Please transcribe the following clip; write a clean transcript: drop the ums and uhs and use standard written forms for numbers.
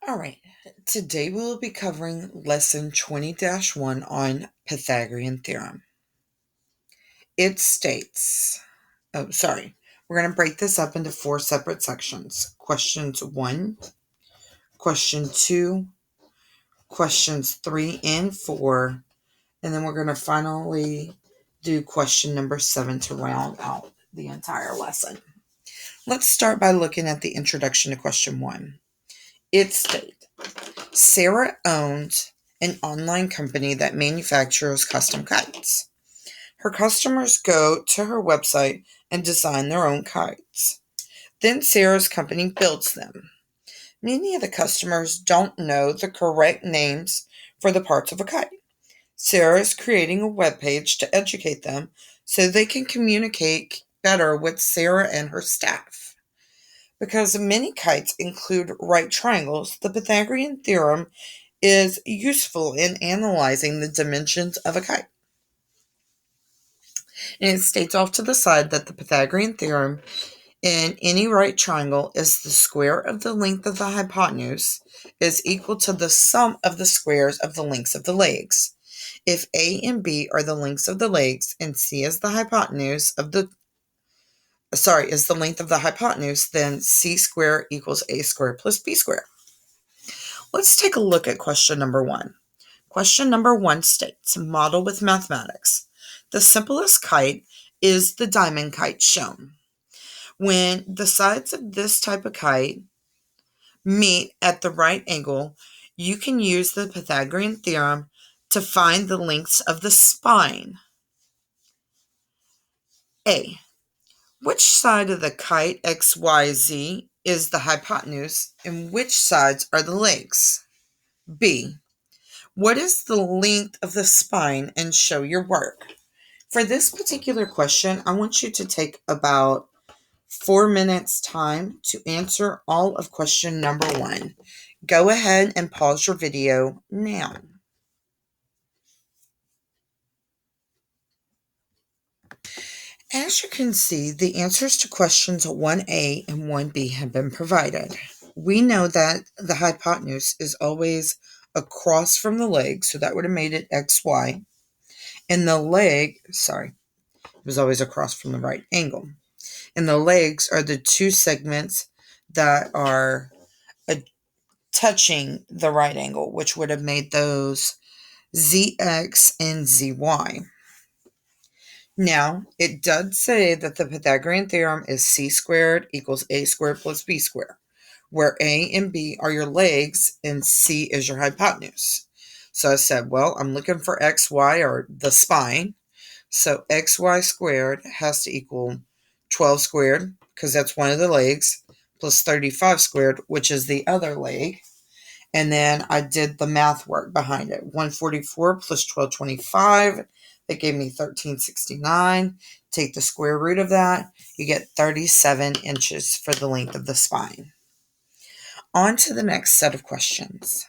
All right, today we will be covering lesson 20-1 on Pythagorean theorem. It states, we're going to break this up into 4 separate sections. Questions 1, question 2, questions 3 and 4, and then we're going to finally do question number 7 to round out the entire lesson. Let's start by looking at the introduction to question 1. It states, Sarah owns an online company that manufactures custom kites. Her customers go to her website and design their own kites. Then Sarah's company builds them. Many of the customers don't know the correct names for the parts of a kite. Sarah is creating a web page to educate them so they can communicate better with Sarah and her staff. Because many kites include right triangles, the Pythagorean theorem is useful in analyzing the dimensions of a kite. And it states off to the side that the Pythagorean theorem in any right triangle is the square of the length of the hypotenuse is equal to the sum of the squares of the lengths of the legs. If A and B are the lengths of the legs and C is the length of the hypotenuse, then C squared equals A squared plus B squared. Let's take a look at question number 1. Question number 1 states, model with mathematics. The simplest kite is the diamond kite shown. When the sides of this type of kite meet at the right angle, you can use the Pythagorean theorem to find the lengths of the spine. A. Which side of the kite XYZ is the hypotenuse and which sides are the legs? B. What is the length of the spine and show your work? For this particular question, I want you to take about 4 minutes time to answer all of question number 1. Go ahead and pause your video now. As you can see, the answers to questions 1A and 1B have been provided. We know that the hypotenuse is always across from the leg, so that would have made it XY. And the leg, it was always across from the right angle. And the legs are the 2 segments that are touching the right angle, which would have made those ZX and ZY. Now, it does say that the Pythagorean theorem is C squared equals A squared plus B squared, where A and B are your legs and C is your hypotenuse. So I said, well, I'm looking for XY, or the spine. So XY squared has to equal 12 squared, because that's one of the legs, plus 35 squared, which is the other leg. And then I did the math work behind it. 144 plus 1225, that gave me 1369. Take the square root of that, you get 37 inches for the length of the spine. On to the next set of questions.